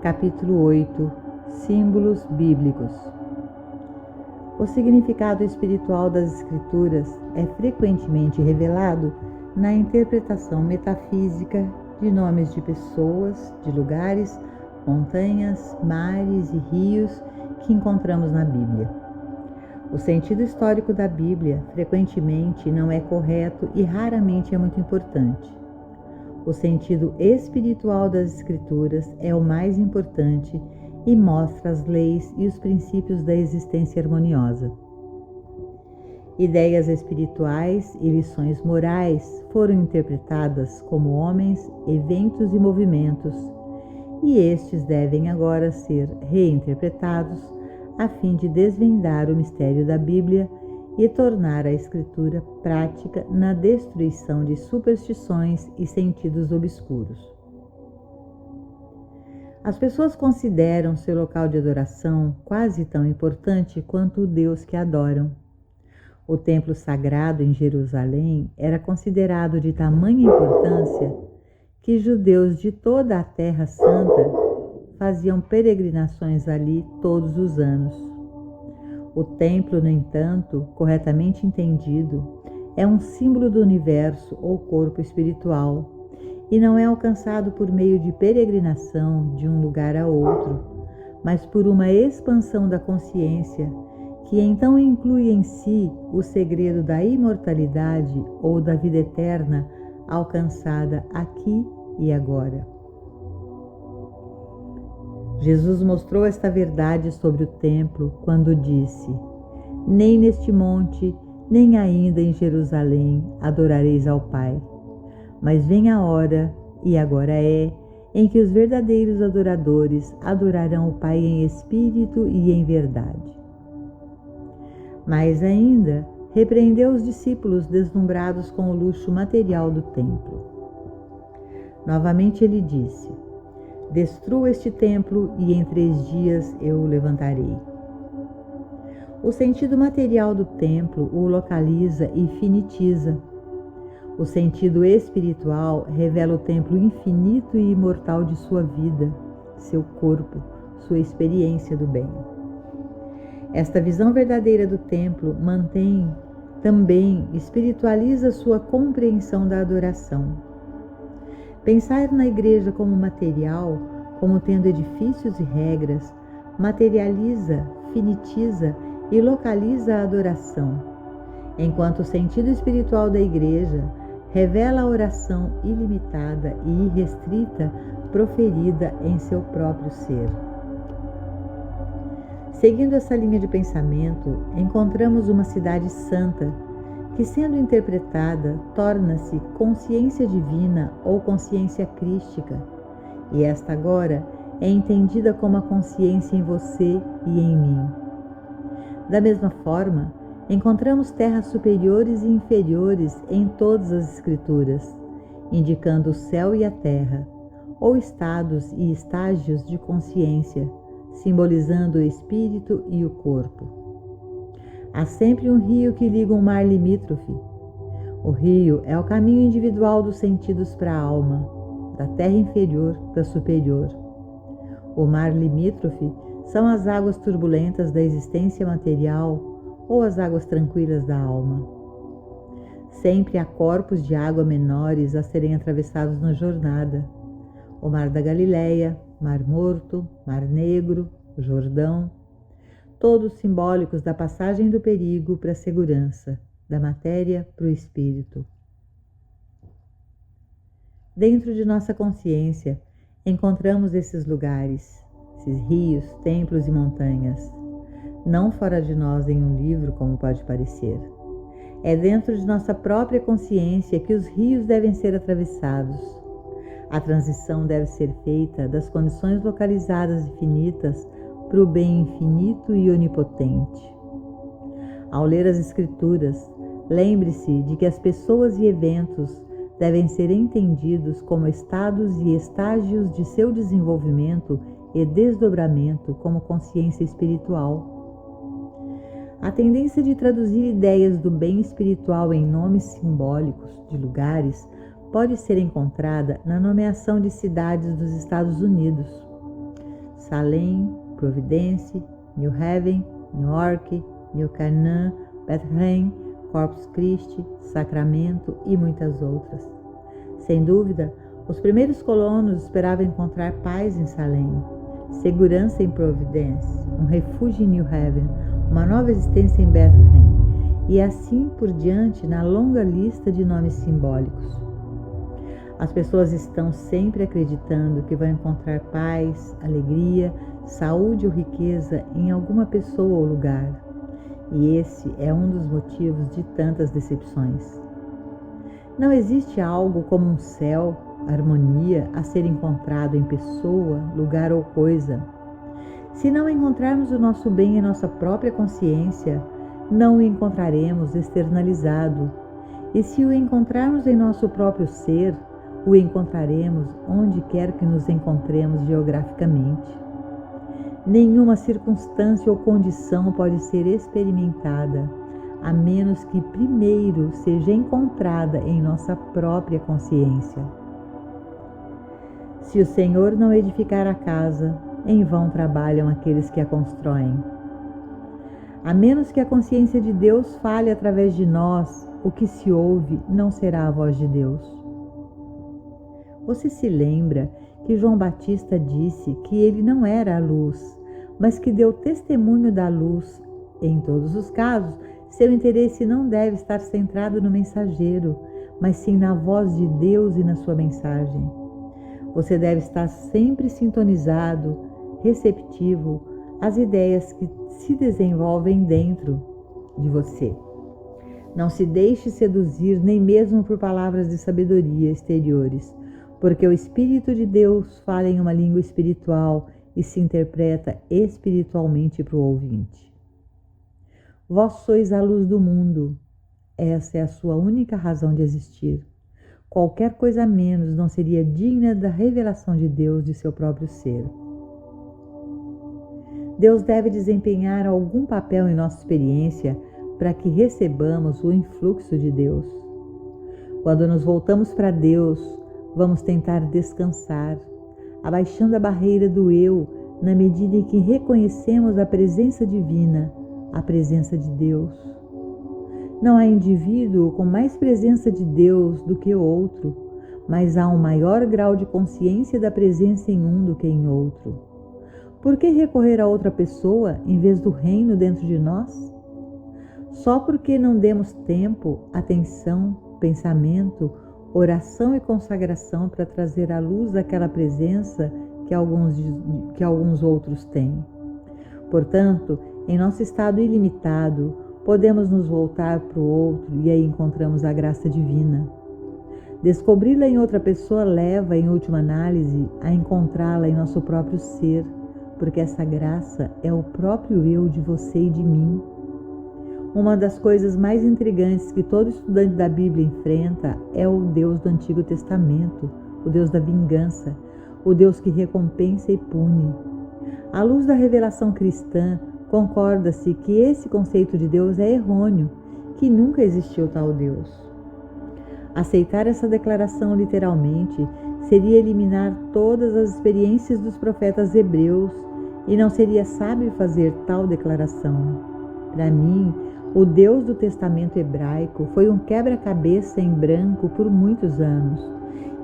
Capítulo 8 – Símbolos bíblicos. O significado espiritual das Escrituras é frequentemente revelado na interpretação metafísica de nomes de pessoas, de lugares, montanhas, mares e rios que encontramos na Bíblia. O sentido histórico da Bíblia frequentemente não é correto e raramente é muito importante. O sentido espiritual das Escrituras é o mais importante e mostra as leis e os princípios da existência harmoniosa. Ideias espirituais e lições morais foram interpretadas como homens, eventos e movimentos, e estes devem agora ser reinterpretados a fim de desvendar o mistério da Bíblia e tornar a Escritura prática na destruição de superstições e sentidos obscuros. As pessoas consideram seu local de adoração quase tão importante quanto o Deus que adoram. O templo sagrado em Jerusalém era considerado de tamanha importância que judeus de toda a Terra Santa faziam peregrinações ali todos os anos. O templo, no entanto, corretamente entendido, é um símbolo do universo ou corpo espiritual e não é alcançado por meio de peregrinação de um lugar a outro, mas por uma expansão da consciência que então inclui em si o segredo da imortalidade ou da vida eterna alcançada aqui e agora. Jesus mostrou esta verdade sobre o templo quando disse: nem neste monte, nem ainda em Jerusalém adorareis ao Pai, mas vem a hora, e agora é, em que os verdadeiros adoradores adorarão o Pai em espírito e em verdade. Mais ainda, repreendeu os discípulos deslumbrados com o luxo material do templo. Novamente ele disse: destrua este templo e em 3 dias eu o levantarei. O sentido material do templo o localiza e finitiza. O sentido espiritual revela o templo infinito e imortal de sua vida, seu corpo, sua experiência do bem. Esta visão verdadeira do templo também espiritualiza sua compreensão da adoração. Pensar na igreja como material, como tendo edifícios e regras, materializa, finitiza e localiza a adoração, enquanto o sentido espiritual da igreja revela a oração ilimitada e irrestrita proferida em seu próprio ser. Seguindo essa linha de pensamento, encontramos uma cidade santa que, sendo interpretada, torna-se consciência divina ou consciência crística, e esta agora é entendida como a consciência em você e em mim. Da mesma forma, encontramos terras superiores e inferiores em todas as Escrituras, indicando o céu e a terra, ou estados e estágios de consciência, simbolizando o espírito e o corpo. Há sempre um rio que liga um mar limítrofe. O rio é o caminho individual dos sentidos para a alma, da terra inferior para a superior. O mar limítrofe são as águas turbulentas da existência material ou as águas tranquilas da alma. Sempre há corpos de água menores a serem atravessados na jornada. O Mar da Galileia, Mar Morto, Mar Negro, o Jordão, todos simbólicos da passagem do perigo para a segurança, da matéria para o espírito. Dentro de nossa consciência, encontramos esses lugares, esses rios, templos e montanhas, não fora de nós em um livro, como pode parecer. É dentro de nossa própria consciência que os rios devem ser atravessados. A transição deve ser feita das condições localizadas e finitas para o bem infinito e onipotente. Ao ler as Escrituras, lembre-se de que as pessoas e eventos devem ser entendidos como estados e estágios de seu desenvolvimento e desdobramento como consciência espiritual. A tendência de traduzir ideias do bem espiritual em nomes simbólicos de lugares pode ser encontrada na nomeação de cidades dos Estados Unidos. Salem, Providence, New Haven, Newark, New Canaan, Bethlehem, Corpus Christi, Sacramento e muitas outras. Sem dúvida, os primeiros colonos esperavam encontrar paz em Salem, segurança em Providence, um refúgio em New Haven, uma nova existência em Bethlehem, e assim por diante na longa lista de nomes simbólicos. As pessoas estão sempre acreditando que vão encontrar paz, alegria, saúde ou riqueza em alguma pessoa ou lugar, e esse é um dos motivos de tantas decepções. Não existe algo como um céu, harmonia a ser encontrado em pessoa, lugar ou coisa. Se não encontrarmos o nosso bem em nossa própria consciência, não o encontraremos externalizado. E se o encontrarmos em nosso próprio ser, o encontraremos onde quer que nos encontremos geograficamente. Nenhuma circunstância ou condição pode ser experimentada, a menos que primeiro seja encontrada em nossa própria consciência. Se o Senhor não edificar a casa, em vão trabalham aqueles que a constroem. A menos que a consciência de Deus fale através de nós, o que se ouve não será a voz de Deus. Você se lembra que João Batista disse que ele não era a luz, mas que deu testemunho da luz. Em todos os casos, seu interesse não deve estar centrado no mensageiro, mas sim na voz de Deus e na sua mensagem. Você deve estar sempre sintonizado, receptivo às ideias que se desenvolvem dentro de você. Não se deixe seduzir nem mesmo por palavras de sabedoria exteriores, porque o Espírito de Deus fala em uma língua espiritual e se interpreta espiritualmente para o ouvinte. Vós sois a luz do mundo. Essa é a sua única razão de existir. Qualquer coisa menos não seria digna da revelação de Deus de seu próprio ser. Deus deve desempenhar algum papel em nossa experiência para que recebamos o influxo de Deus. Quando nos voltamos para Deus, vamos tentar descansar, abaixando a barreira do eu, na medida em que reconhecemos a presença divina, a presença de Deus. Não há indivíduo com mais presença de Deus do que outro, mas há um maior grau de consciência da presença em um do que em outro. Por que recorrer a outra pessoa em vez do reino dentro de nós? Só porque não demos tempo, atenção, pensamento, oração e consagração para trazer à luz aquela presença que alguns outros têm. Portanto, em nosso estado ilimitado, podemos nos voltar para o outro e aí encontramos a graça divina. Descobri-la em outra pessoa leva, em última análise, a encontrá-la em nosso próprio ser, porque essa graça é o próprio eu de você e de mim. Uma das coisas mais intrigantes que todo estudante da Bíblia enfrenta é o Deus do Antigo Testamento, o Deus da vingança, o Deus que recompensa e pune. À luz da revelação cristã, concorda-se que esse conceito de Deus é errôneo, que nunca existiu tal Deus. Aceitar essa declaração literalmente seria eliminar todas as experiências dos profetas hebreus e não seria sábio fazer tal declaração. Para mim, o Deus do Testamento hebraico foi um quebra-cabeça em branco por muitos anos.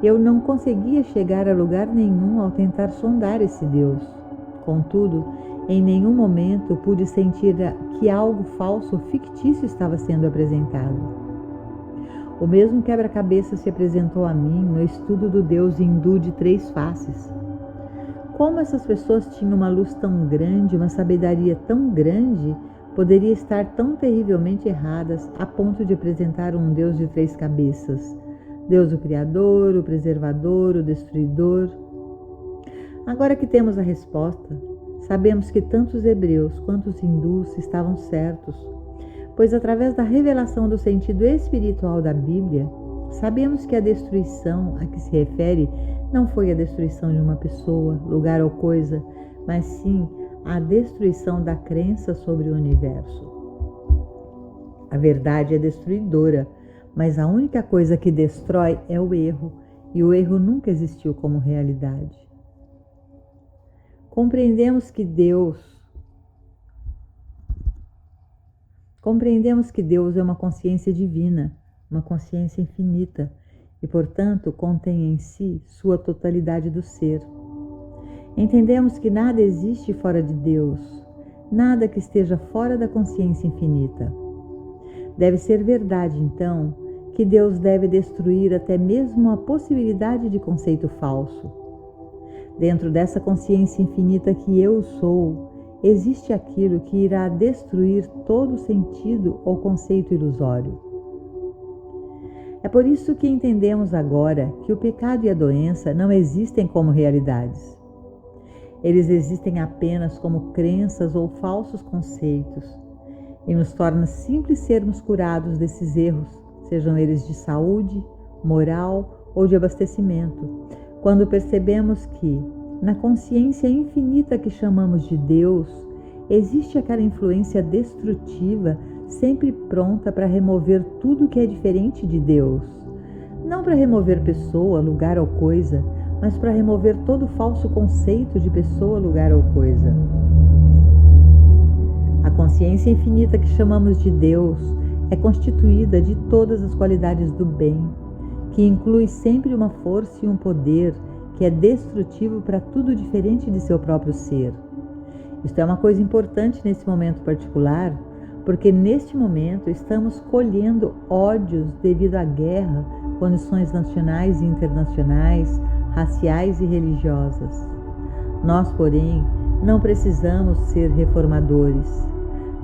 Eu não conseguia chegar a lugar nenhum ao tentar sondar esse Deus. Contudo, em nenhum momento pude sentir que algo falso ou fictício estava sendo apresentado. O mesmo quebra-cabeça se apresentou a mim no estudo do Deus hindu de 3 faces. Como essas pessoas tinham uma luz tão grande, uma sabedoria tão grande, poderia estar tão terrivelmente erradas a ponto de apresentar um Deus de 3 cabeças? Deus o Criador, o Preservador, o Destruidor. Agora que temos a resposta, sabemos que tanto os hebreus quanto os hindus estavam certos, pois através da revelação do sentido espiritual da Bíblia, sabemos que a destruição a que se refere não foi a destruição de uma pessoa, lugar ou coisa, mas sim a destruição da crença sobre o universo. A verdade é destruidora, mas a única coisa que destrói é o erro, e o erro nunca existiu como realidade. Compreendemos que Deus é uma consciência divina, uma consciência infinita e, portanto, contém em si sua totalidade do ser. Entendemos que nada existe fora de Deus, nada que esteja fora da consciência infinita. Deve ser verdade, então, que Deus deve destruir até mesmo a possibilidade de conceito falso. Dentro dessa consciência infinita que eu sou, existe aquilo que irá destruir todo sentido ou conceito ilusório. É por isso que entendemos agora que o pecado e a doença não existem como realidades. Eles existem apenas como crenças ou falsos conceitos, e nos torna simples sermos curados desses erros, sejam eles de saúde, moral ou de abastecimento, quando percebemos que, na consciência infinita que chamamos de Deus, existe aquela influência destrutiva sempre pronta para remover tudo que é diferente de Deus. Não para remover pessoa, lugar ou coisa, mas para remover todo falso conceito de pessoa, lugar ou coisa. A consciência infinita que chamamos de Deus é constituída de todas as qualidades do bem, que inclui sempre uma força e um poder que é destrutivo para tudo diferente de seu próprio ser. Isto é uma coisa importante nesse momento particular, porque neste momento estamos colhendo ódios devido à guerra, condições nacionais e internacionais, raciais e religiosas. Nós, porém, não precisamos ser reformadores.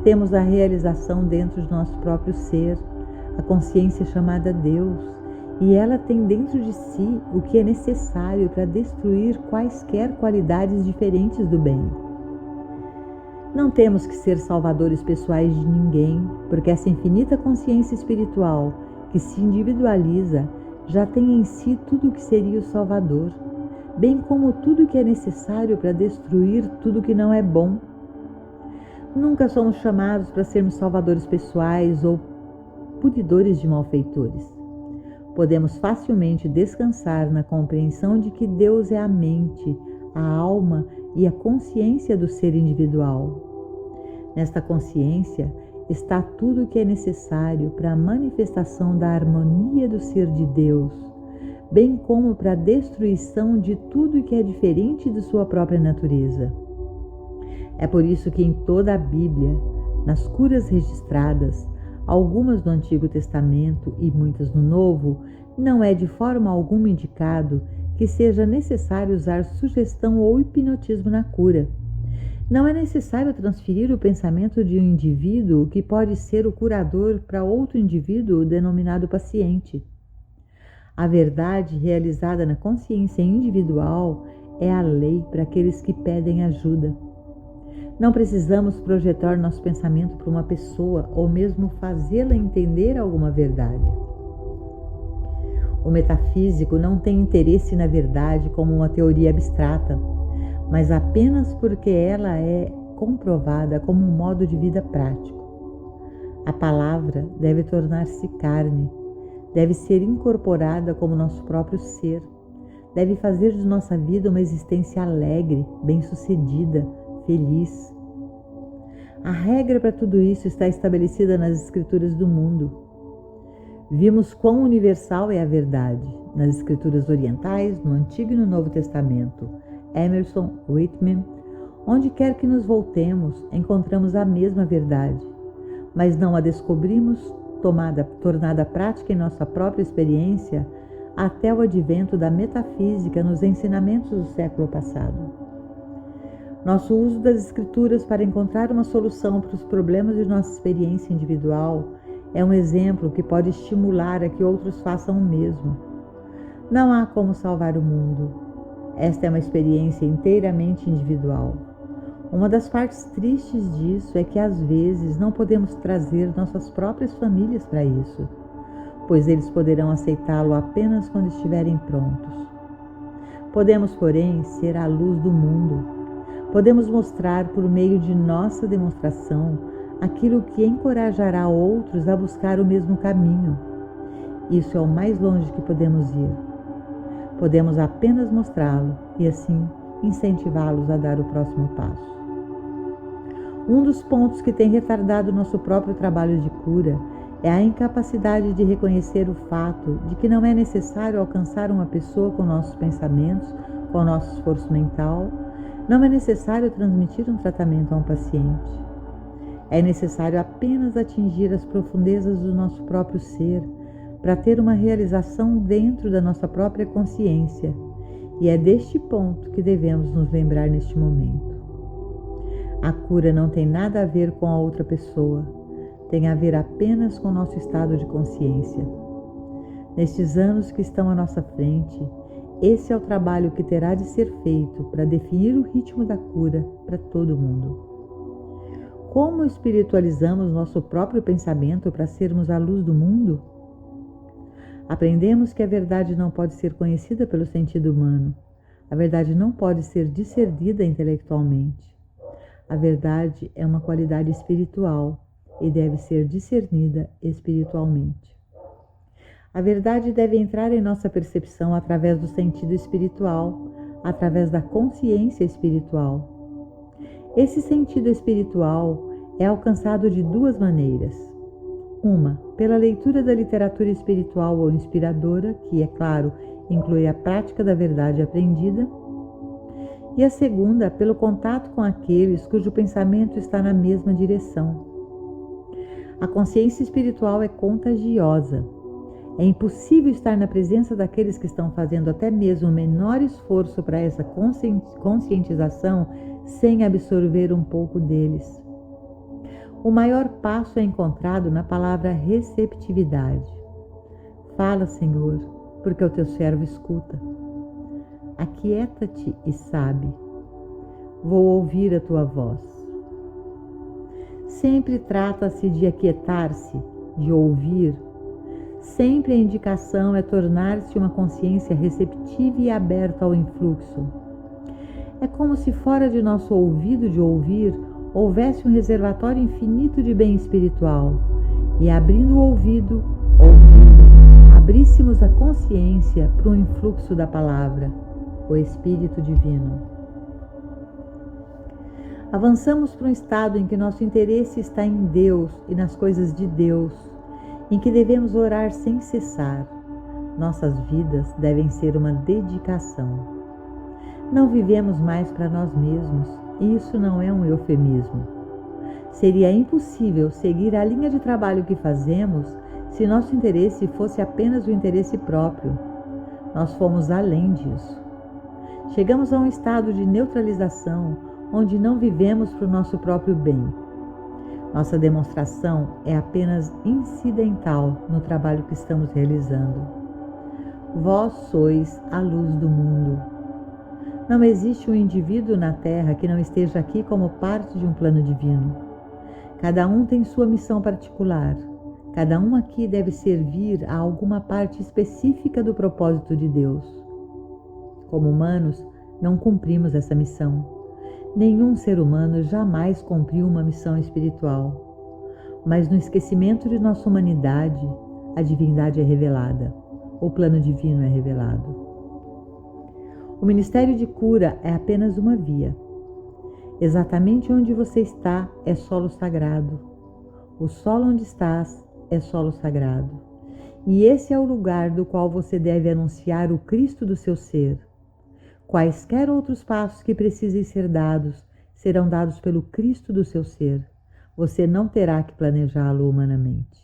Temos a realização dentro de nosso próprio ser, a consciência chamada Deus, e ela tem dentro de si o que é necessário para destruir quaisquer qualidades diferentes do bem. Não temos que ser salvadores pessoais de ninguém, porque essa infinita consciência espiritual que se individualiza já tem em si tudo o que seria o Salvador, bem como tudo o que é necessário para destruir tudo o que não é bom. Nunca somos chamados para sermos salvadores pessoais ou punidores de malfeitores. Podemos facilmente descansar na compreensão de que Deus é a mente, a alma e a consciência do ser individual. Nesta consciência está tudo o que é necessário para a manifestação da harmonia do ser de Deus, bem como para a destruição de tudo o que é diferente de sua própria natureza. É por isso que em toda a Bíblia, nas curas registradas, algumas no Antigo Testamento e muitas no Novo, não é de forma alguma indicado que seja necessário usar sugestão ou hipnotismo na cura. Não é necessário transferir o pensamento de um indivíduo que pode ser o curador para outro indivíduo denominado paciente. A verdade realizada na consciência individual é a lei para aqueles que pedem ajuda. Não precisamos projetar nosso pensamento para uma pessoa ou mesmo fazê-la entender alguma verdade. O metafísico não tem interesse na verdade como uma teoria abstrata, mas apenas porque ela é comprovada como um modo de vida prático. A palavra deve tornar-se carne, deve ser incorporada como nosso próprio ser, deve fazer de nossa vida uma existência alegre, bem-sucedida, feliz. A regra para tudo isso está estabelecida nas escrituras do mundo. Vimos quão universal é a verdade nas escrituras orientais, no Antigo e no Novo Testamento. Emerson, Whitman, onde quer que nos voltemos, encontramos a mesma verdade, mas não a descobrimos tornada prática em nossa própria experiência até o advento da metafísica nos ensinamentos do século passado. Nosso uso das escrituras para encontrar uma solução para os problemas de nossa experiência individual é um exemplo que pode estimular a que outros façam o mesmo. Não há como salvar o mundo. Esta é uma experiência inteiramente individual. Uma das partes tristes disso é que às vezes não podemos trazer nossas próprias famílias para isso, pois eles poderão aceitá-lo apenas quando estiverem prontos. Podemos, porém, ser a luz do mundo. Podemos mostrar por meio de nossa demonstração aquilo que encorajará outros a buscar o mesmo caminho. Isso é o mais longe que podemos ir. Podemos apenas mostrá-lo e assim incentivá-los a dar o próximo passo. Um dos pontos que tem retardado nosso próprio trabalho de cura é a incapacidade de reconhecer o fato de que não é necessário alcançar uma pessoa com nossos pensamentos, com nosso esforço mental, não é necessário transmitir um tratamento a um paciente. É necessário apenas atingir as profundezas do nosso próprio ser para ter uma realização dentro da nossa própria consciência, e é deste ponto que devemos nos lembrar neste momento. A cura não tem nada a ver com a outra pessoa, tem a ver apenas com o nosso estado de consciência. Nestes anos que estão à nossa frente, esse é o trabalho que terá de ser feito para definir o ritmo da cura para todo mundo. Como espiritualizamos nosso próprio pensamento para sermos a luz do mundo? Aprendemos que a verdade não pode ser conhecida pelo sentido humano. A verdade não pode ser discernida intelectualmente. A verdade é uma qualidade espiritual e deve ser discernida espiritualmente. A verdade deve entrar em nossa percepção através do sentido espiritual, através da consciência espiritual. Esse sentido espiritual é alcançado de duas maneiras. Uma, pela leitura da literatura espiritual ou inspiradora, que, é claro, inclui a prática da verdade aprendida. E a segunda, pelo contato com aqueles cujo pensamento está na mesma direção. A consciência espiritual é contagiosa. É impossível estar na presença daqueles que estão fazendo até mesmo o menor esforço para essa conscientização sem absorver um pouco deles. O maior passo é encontrado na palavra receptividade. Fala, Senhor, porque o teu servo escuta. Aquieta-te e sabe. Vou ouvir a tua voz. Sempre trata-se de aquietar-se, de ouvir. Sempre a indicação é tornar-se uma consciência receptiva e aberta ao influxo. É como se fora de nosso ouvido de ouvir houvesse um reservatório infinito de bem espiritual e, abrindo o ouvido, ouvindo, abríssemos a consciência para o influxo da palavra, o Espírito Divino. Avançamos para um estado em que nosso interesse está em Deus e nas coisas de Deus, em que devemos orar sem cessar. Nossas vidas devem ser uma dedicação. Não vivemos mais para nós mesmos, e isso não é um eufemismo. Seria impossível seguir a linha de trabalho que fazemos se nosso interesse fosse apenas o interesse próprio. Nós fomos além disso. Chegamos a um estado de neutralização onde não vivemos para o nosso próprio bem. Nossa demonstração é apenas incidental no trabalho que estamos realizando. Vós sois a luz do mundo. Não existe um indivíduo na Terra que não esteja aqui como parte de um plano divino. Cada um tem sua missão particular. Cada um aqui deve servir a alguma parte específica do propósito de Deus. Como humanos, não cumprimos essa missão. Nenhum ser humano jamais cumpriu uma missão espiritual. Mas no esquecimento de nossa humanidade, a divindade é revelada. O plano divino é revelado. O ministério de cura é apenas uma via. Exatamente onde você está é solo sagrado. O solo onde estás é solo sagrado. E esse é o lugar do qual você deve anunciar o Cristo do seu ser. Quaisquer outros passos que precisem ser dados, serão dados pelo Cristo do seu ser. Você não terá que planejá-lo humanamente.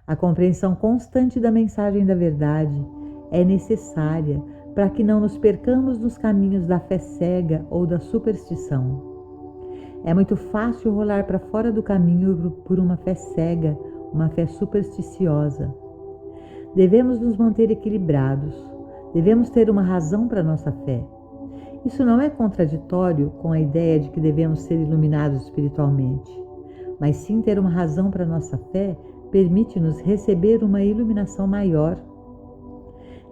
A compreensão constante da mensagem da verdade é necessária para que não nos percamos nos caminhos da fé cega ou da superstição. É muito fácil rolar para fora do caminho por uma fé cega, uma fé supersticiosa. Devemos nos manter equilibrados. Devemos ter uma razão para nossa fé. Isso não é contraditório com a ideia de que devemos ser iluminados espiritualmente, mas sim ter uma razão para nossa fé permite-nos receber uma iluminação maior.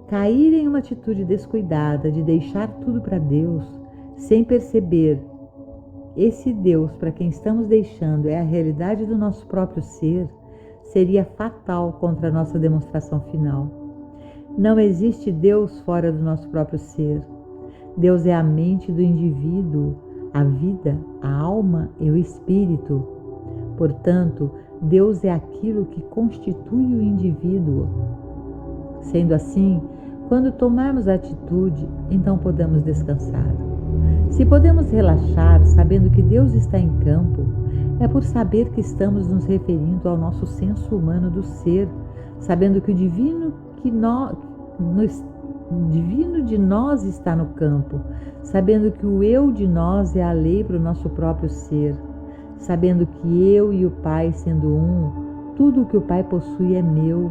Cair em uma atitude descuidada de deixar tudo para Deus, sem perceber esse Deus para quem estamos deixando é a realidade do nosso próprio ser, seria fatal contra a nossa demonstração final. Não existe Deus fora do nosso próprio ser. Deus é a mente do indivíduo, a vida, a alma e o espírito. Portanto, Deus é aquilo que constitui o indivíduo. Sendo assim, quando tomarmos atitude, então podemos descansar. Se podemos relaxar sabendo que Deus está em campo, é por saber que estamos nos referindo ao nosso senso humano do ser, sabendo que o divino divino de nós está no campo, sabendo que o eu de nós é a lei para o nosso próprio ser, sabendo que eu e o Pai sendo um, tudo o que o Pai possui é meu.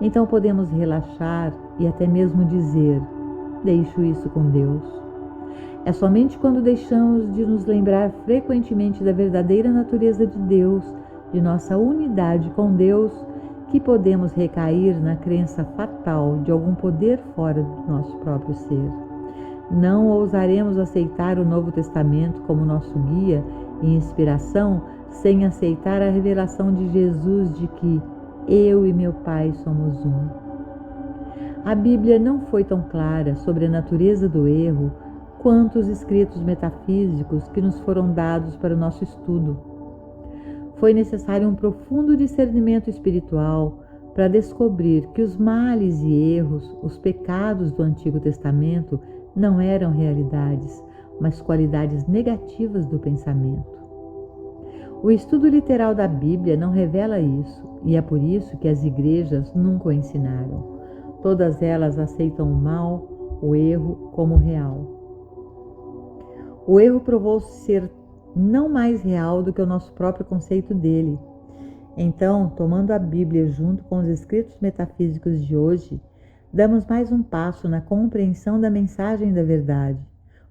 Então podemos relaxar e até mesmo dizer: deixo isso com Deus. É somente quando deixamos de nos lembrar frequentemente da verdadeira natureza de Deus, de nossa unidade com Deus, que podemos recair na crença fatal de algum poder fora do nosso próprio ser. Não ousaremos aceitar o Novo Testamento como nosso guia e inspiração sem aceitar a revelação de Jesus de que eu e meu Pai somos um. A Bíblia não foi tão clara sobre a natureza do erro quanto os escritos metafísicos que nos foram dados para o nosso estudo. Foi necessário um profundo discernimento espiritual para descobrir que os males e erros, os pecados do Antigo Testamento não eram realidades, mas qualidades negativas do pensamento. O estudo literal da Bíblia não revela isso, e é por isso que as igrejas nunca o ensinaram. Todas elas aceitam o mal, o erro, como real. O erro provou-se ser não mais real do que o nosso próprio conceito dele. Então, tomando a Bíblia junto com os escritos metafísicos de hoje, damos mais um passo na compreensão da mensagem da verdade,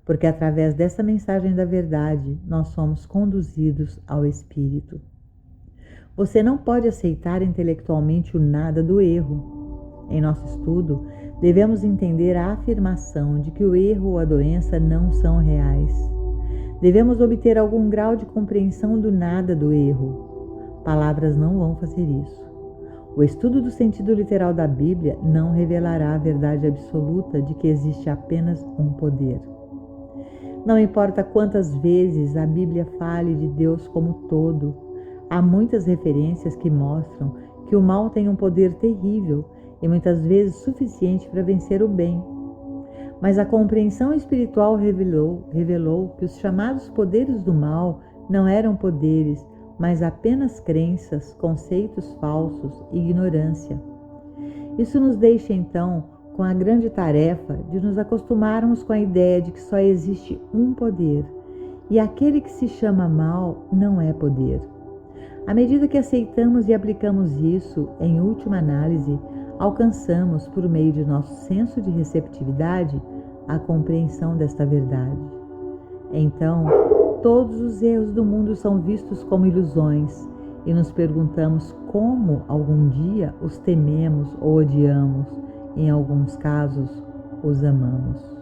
porque através dessa mensagem da verdade nós somos conduzidos ao Espírito. Você não pode aceitar intelectualmente o nada do erro. Em nosso estudo, devemos entender a afirmação de que o erro ou a doença não são reais. Devemos obter algum grau de compreensão do nada do erro. Palavras não vão fazer isso. O estudo do sentido literal da Bíblia não revelará a verdade absoluta de que existe apenas um poder. Não importa quantas vezes a Bíblia fale de Deus como todo, há muitas referências que mostram que o mal tem um poder terrível e muitas vezes suficiente para vencer o bem. Mas a compreensão espiritual revelou que os chamados poderes do mal não eram poderes, mas apenas crenças, conceitos falsos e ignorância. Isso nos deixa então com a grande tarefa de nos acostumarmos com a ideia de que só existe um poder, e aquele que se chama mal não é poder. À medida que aceitamos e aplicamos isso, em última análise, alcançamos, por meio de nosso senso de receptividade, a compreensão desta verdade. Então, todos os erros do mundo são vistos como ilusões e nos perguntamos como algum dia os tememos ou odiamos, em alguns casos os amamos.